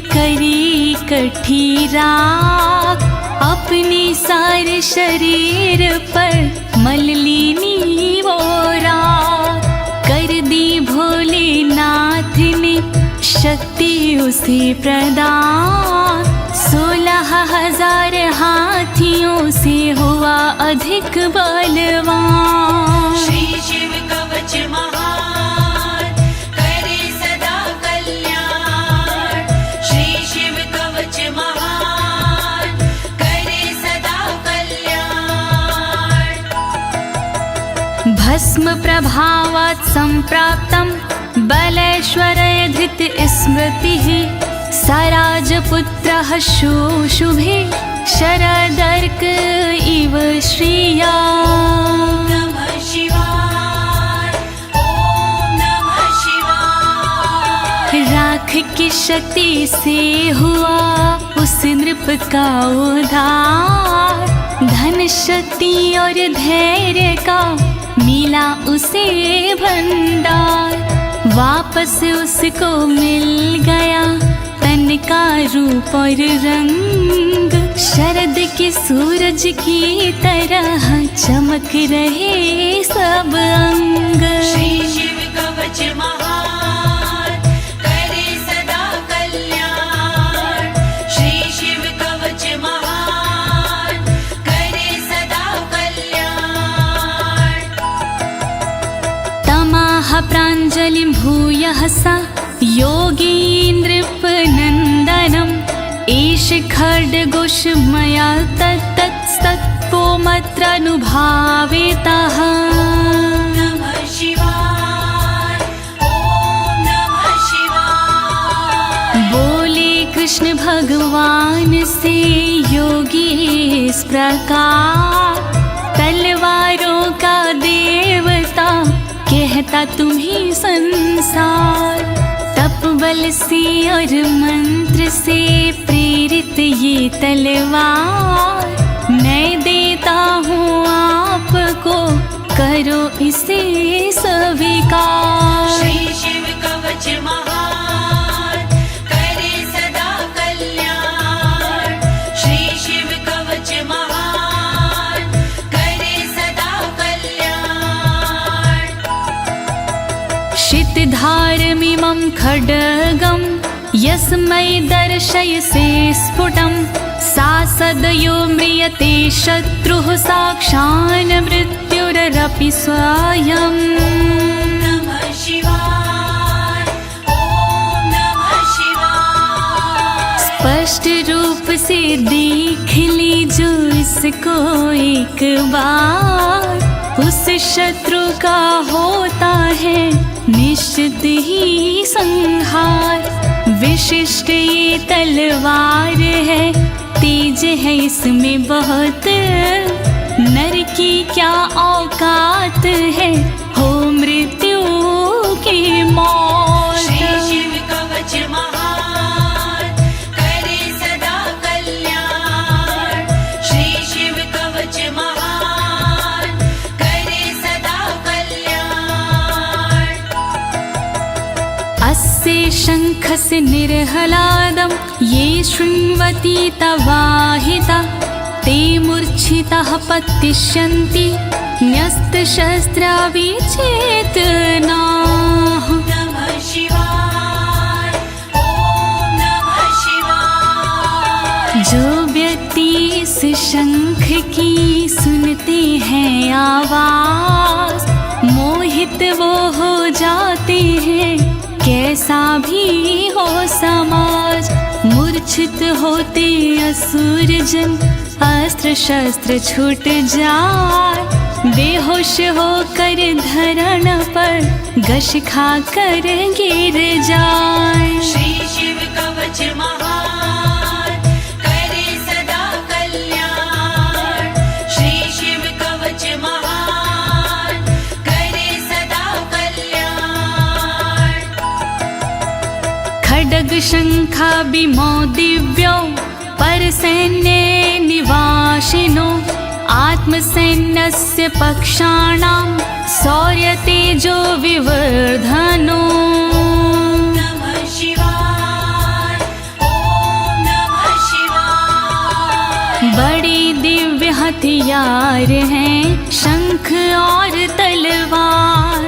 करी कठी राख, अपने सारे शरीर पर मल ली वो राख। कर दी भोलेनाथ ने शक्ति उसे प्रदान, 16,000 हाथियों से हुआ अधिक बलवान। श्री शिव कवच महान करे सदा कल्याण। श्री शिव कवच महान करे सदा कल्याण। भस्म प्रभावात् सम्प्राप्तं बलेश्वरय धृत स्मृतिः, सराजपुत्रः शुशुभे शरदर्क इव श्रिया। नमः शिवाय, ॐ नमः शिवाय। राख की शक्ति से हुआ उस नृप का उद्धार, धन शक्ति और धैर्य का मिला उसे भंडार। वापस उसको मिल गया तन का रूप और रंग, शरद के सूरज की तरह चमक रहे सब अंग। श्री शिव कवच महान करे सदा कल्याण। श्री शिव कवच महान करे सदा कल्याण। तमाह प्राञ्जलिं भूयः सा योगीन्द्रपनन्दनम्, एष खड्गोष मया तत्तत्पोमत्रानुभावितः। नमः शिवाय, ॐ नमः शिवाय। बोले कृष्ण भगवान से योगी इस प्रकार, तलवारों कहता तुम्ही संसार। तप बल से और मंत्र से प्रेरित ये तलवार मैं देता हूँ आपको, करो इसे स्वीकार। श्री शिव कवच महान करे सदा कल्याण। श्री शिव कवच महान करे सदा कल्याण। शितधारमिमं खड्गं यस्मै दर्शयसे स्फुटं, सा सदयो म्रियते शत्रुः साक्षान् मृत्युरपि स्वयम्। नमः शिवाय, ओम नमः शिवाय। स्पष्ट रूप से देख लीजो इसको एक बार, उस शत्रु का होता है निश्चित ही संहार। विशिष्ट ये तलवार है, तेज है इसमें बहुत, नर की क्या औकात है हो मृत्यु की मौत। श्री शिव कवच महान करे सदा कल्याण। श्री शिव कवच महान करे सदा कल्याण। अस्य शङ्खस्य निर्हलादं ये शृण्वन्ति तवाहिता, ते मूर्छिताः पतिष्यन्ति न्यस्तशस्त्रा विचेतनाः। नमः शिवाय, ओम नमः शिवाय। जो व्यक्ति इस शंख की सुनते हैं आवाज, मोहित वो हो जाते हैं कैसा भी हो समाज। मूर्छित होते असुर जन, अस्त्र शस्त्र छूट जाए, बेहोश होकर धरण पर घस खा कर गिर जाए। श्री शिव कवच महान करे सदा कल्याण। श्री शिव कवच महान करे सदा कल्याण। खड्ग शंखाभिमो दिव्यो परसैन्ये निवासिनो, आत्मसैन्यस्य पक्षाणां शौर्यतेजो विवर्धनो। नमः शिवाय, ओम नमः शिवाय। बड़े दिव्य हथियार हैं शंख और तलवार,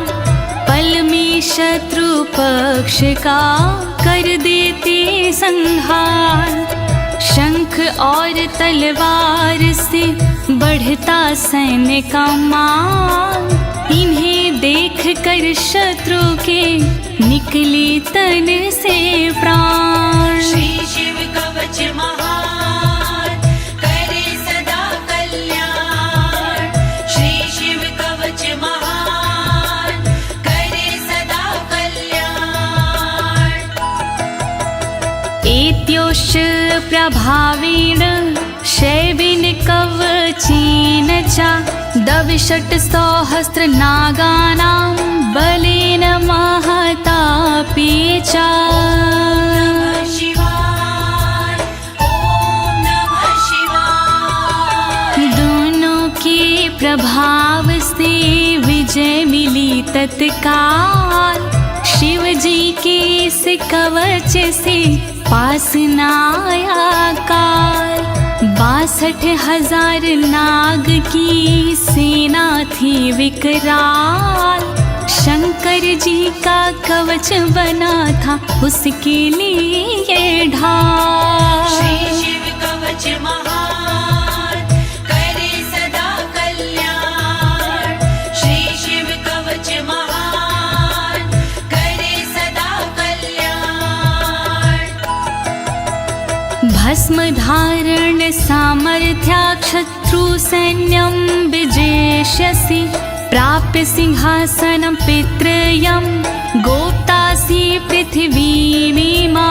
पल में शत्रु पक्ष का कर देते संहार। शंख और तलवार से बढ़ता सैन्य का मान, इन्हें देख कर शत्रु के निकले तन से प्राण। श्री शिव कवच महान करे सदा कल्याण। श्री शिव कवच महान करे सदा कल्याण। एत्योश्च प्रभावेण शैवेन कवचेन च, दविषट् सहस्र नागानां बलेन महतापि च। नमः शिवाय, ओम नमः शिवाय। दोनों के प्रभाव से विजय मिली तत्काल, शिव जी के इस कवच से पास न आया काल। 62,000 नाग की सेना थी विकराल, शंकर जी का कवच बना था उसके लिए ढाल। श्री शिव कवच महान करे सदा कल्याण। श्री शिव कवच महान करे सदा कल्याण। भस्म धारण सामर्थ्या शत्रु सैन्यं विजेष्यसि, प्राप्य सिंहासनं पितृयं गोप्तासि पृथिवीमिमां।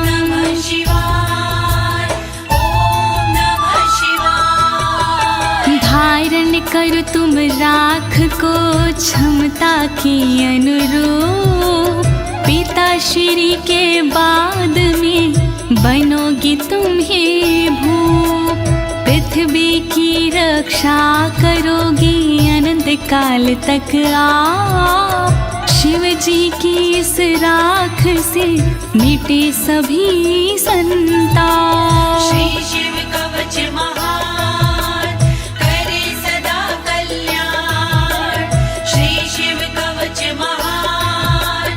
नमः शिवाय, ओम नमः शिवाय। धारण कर तुम राख को क्षमता पिता के अनुरूप, पिता श्री के बाद में बनोगी तुम ही भूप। पृथ्वी की रक्षा करोगी अनंत काल तक आप, शिव जी की इस राख से मिटे सभी संताप। श्री शिव कवच महान करे सदा कल्याण, श्री शिव कवच महान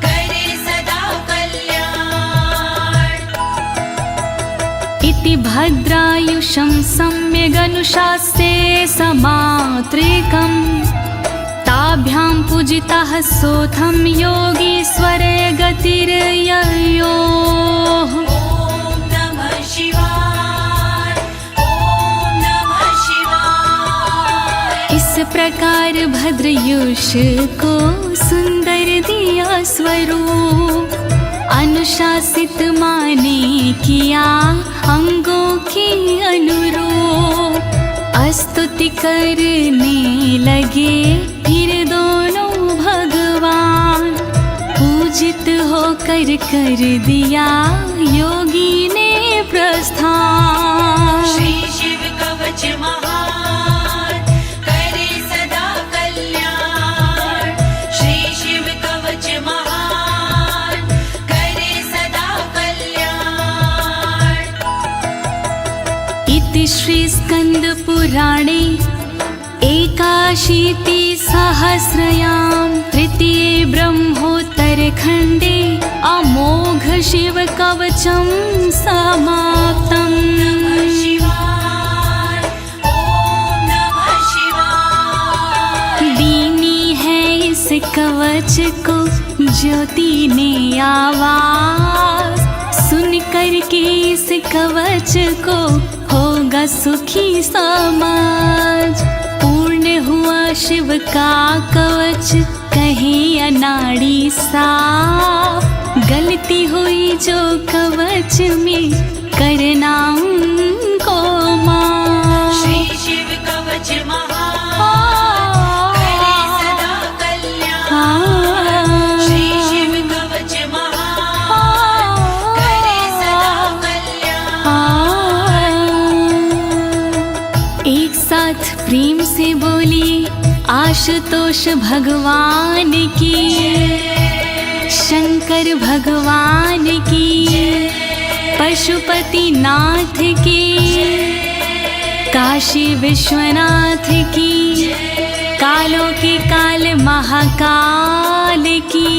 करे सदा कल्याण। इति भद्रायुषं सम्यगनुशास्ये समात्रिकम्, ताभ्यां पूजितः सोऽथं योगीश्वरे गतिर्ययोः। ॐ नमः शिवाय, ॐ नमः शिवाय। इस प्रकार भद्रयुष को सुंदर दिया स्वरूप, अनुशासित माने किया अंगों की अनुरूप। स्तुति करने लगे फिर दोनों भगवान, पूजित होकर कर दिया योगी ने प्रस्थान। श्री शिव कवच महान करे सदा कल्याण, श्री शिव कवच महान करे सदा कल्याण। इति श्री स्कंद पुराणे एकाशीति सहस्रयां तृतीये ब्रह्मोत्तर खंडे अमोघ शिव कवचं समाप्तम्। शिवाय, ॐ नमः शिवाय। दीनी है इस कवच को ज्योति ने आवाज, सुन कर के इस कवच को होगा सुखी समाज। पूर्ण हुआ शिव का कवच कहे अनाड़ी साफ, गलती हुई जो कवच में करना उनको माफ। श्री शिव कवच महान करे सदा कल्याण, श्री शिव कवच महान करे सदा कल्याण। एक साथ प्रेम से बोलिए आशुतोष भगवान की, शंकर भगवान की, पशुपति नाथ की, काशी विश्वनाथ की, कालों के काल महाकाल की।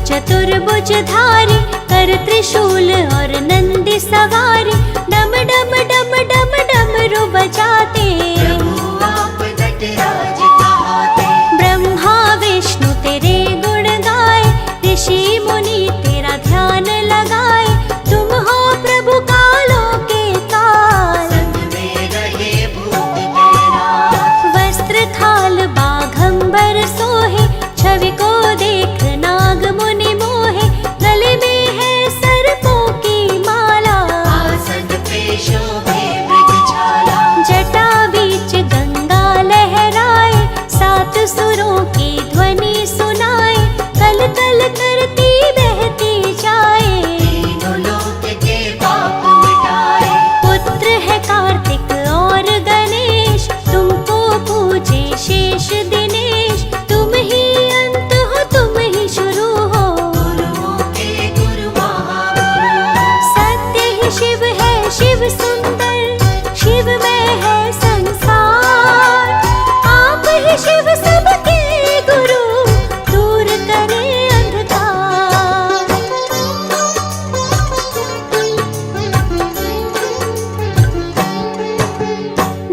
चतुर्भुजधारी कर त्रिशूल और नंदी सवारी, डम डम डम डम डमरू बजाते ब्रह्मा विष्णु तेरे गुण गाए, ऋषि मुनि तेरा ध्यान लगाए। तुम हो प्रभु कालों के काल, वस्त्र थाल बहती जाए, तीनों लोक के पाप मिटाए। पुत्र है कार्तिक और गणेश, तुमको पूजे शेष दिनेश। तुम ही अंत हो, तुम ही शुरू हो, गुरुओं के गुरु महागुरु। सत्य ही शिव है, शिव सुंदर, शिव में है संसार। आप ही शिव सबके गुरु, दूर करें अंधकार।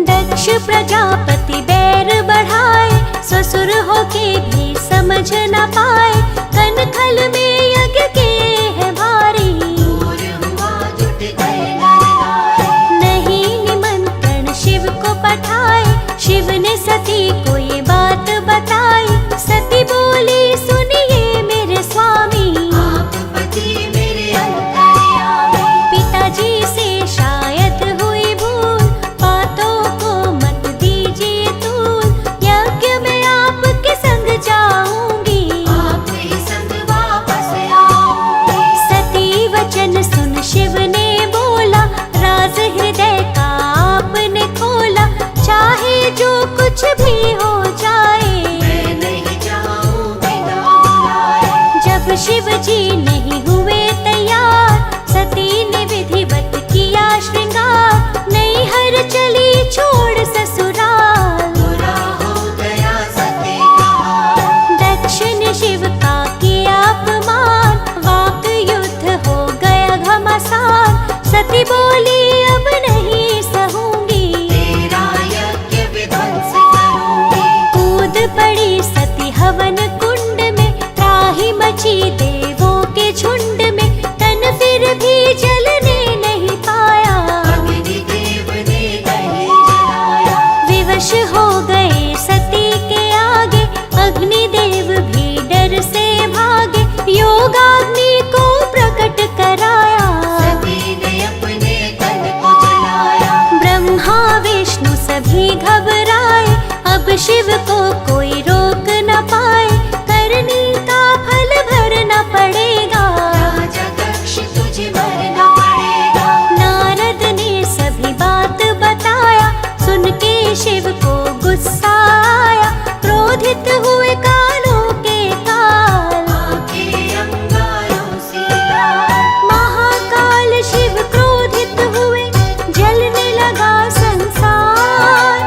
दक्ष प्रजापति बैर बढ़ाए, ससुर होके भी समझ न पाए। कनखल में यज्ञ के है भारी, दूर हुआ जुट गए नर नारी। नहीं निमंत्रण शिव को पठाए, शिव ने सती को ये बात बताई। सती बोली सुनिए मेरे स्वामी, आप पति मेरे अंतर्यामी। पिताजी से शायद हुई भूल, बातों को मत दीजिए तूल। यज्ञ में आपके संग जाऊंगी, आपके संग वापस आऊंगी। सती वचन सुन शिव ने बोला, राज हृदय का आपने खोला। चाहे जो कुछ भी हो जाए, मैं नहीं जाऊं बिना बुलाए। जब शिव जी नहीं हुए तैयार, सती ने विधिवत किया श्रृंगार। नैहर चली छोड़ ससुराल, बुरा हो गया सती का हाल। दक्ष ने शिव का किया अपमान, वाक युद्ध हो गया घमासान। सती बोली अब नहीं सहूंगी, तेरा यज्ञ विध्वंस करूंगी। कूद पड़ी सती हवन कुंड में, त्राही मची देवों के झुंड में। तन फिर भी जलने नहीं पाया, अग्निदेव ने नहीं जलाया। विवश हो गए सती के आगे, अग्निदेव भी डर से भागे। योगाग्नि को प्रकट कराया, सती ने अपने तन को जलाया। ब्रह्मा विष्णु सभी घबराए, अब शिव को कोई रोक न पाए। करनी का फल भरना पड़ेगा, राजा दक्ष तुझे मरना पड़ेगा। नारद ने सभी बात बताया, सुन के शिव को गुस्सा आया। क्रोधित हुए कालों के काल, आंखें अंगारों से लाल। महाकाल शिव क्रोधित हुए, जलने लगा संसार।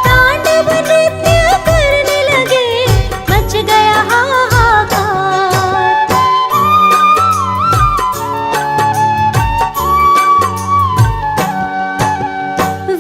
तांडव नृत्य करने लगे, मच गया हाहाकार।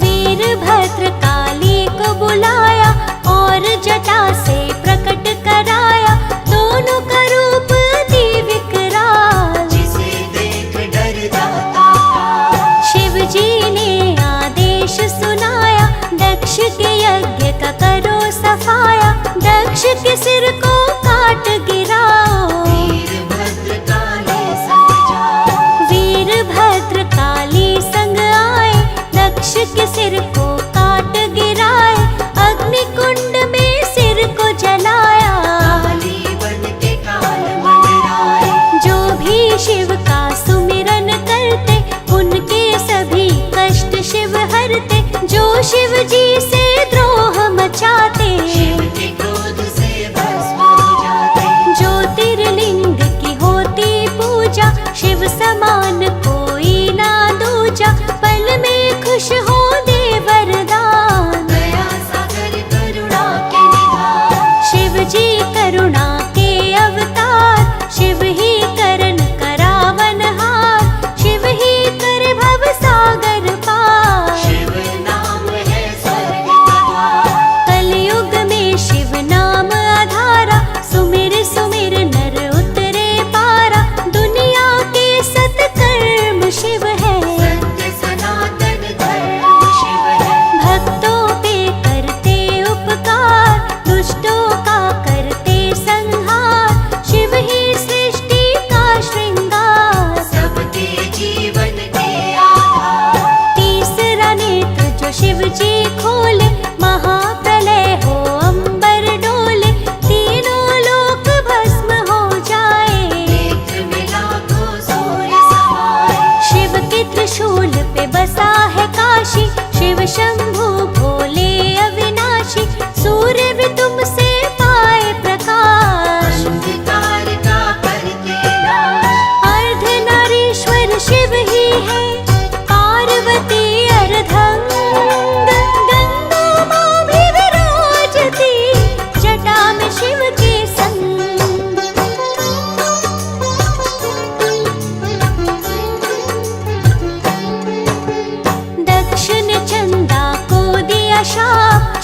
वीरभद्र काली को बुलाया, और जटा से प्रकट कराया। दोनों का रूप अति विकराल, जिसे देख डर जाता था। शिव जी ने आदेश सुनाया, दक्ष के यज्ञ का करो सफाया। दक्ष के सिर को काट गिराओ, वीरभद्र काले संग जाओ। वीरभद्र काली संग आए, दक्ष के सिर को काट गिराए। अग्नि कुंड में सिर को जलाया, काली बन के काल मंडराए। जो भी शिव का सुमिरन करते, उनके सभी कष्ट शिव हरते। जो शिव जी से द्रोह मचाते, शिव के क्रोध से भस्म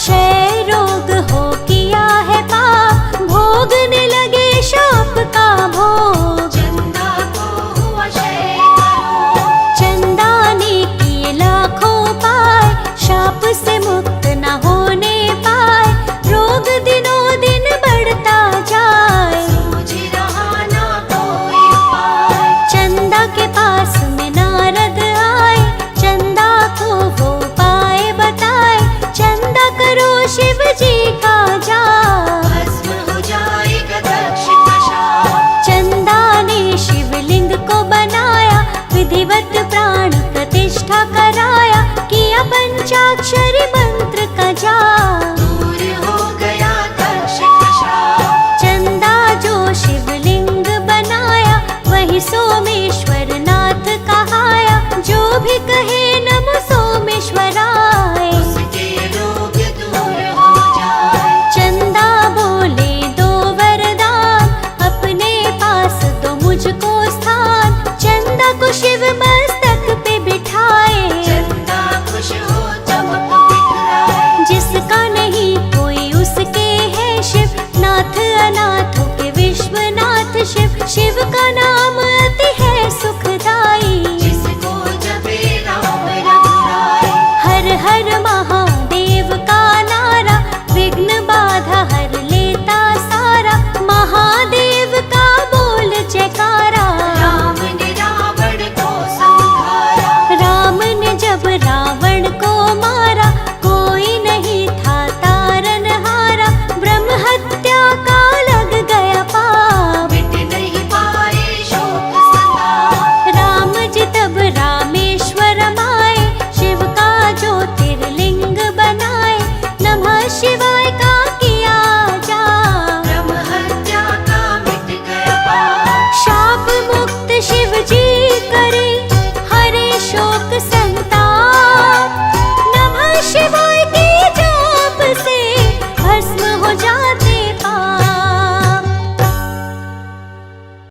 क्षय रोग हो किया है पाप, भोगने लगे शाप का भोग। चंदा को हुआ क्षय करो, चंदा ने किए लाखों उपाय, शाप से मुक्त न होने पाए, रोग दिनों दिन बढ़ता जाए। सूझ रहा ना कोई उपाय, चंदा के पास में नारद आए, चंदा को वो उपाय बताए, चंदा करो शिव जी का जाप। भस्म हो जाएगा दक्ष का शाप। चंदा ने शिवलिंग को बनाया, विधिवत प्राण प्रतिष्ठा कराया, किया पंचाक्षरी मंत्र का जाप। दूर हो गया दक्ष का शाप। चंदा जो शिवलिंग बनाया, वही सोमेश्वर नाथ कहाया, जो भी कहे नमो सोमेश्वराय। उसके रोग दूर हो जाए। चंदा बोले दो वरदान, अपने पास दो मुझको स्थान, चंदा को शिव मस्तक पे बिठाए। चंदा खुश हो चमक बिखराए। जिसका नहीं कोई उसके है शिव, नाथ अनाथों के विश्वनाथ शिव, शिव का नाम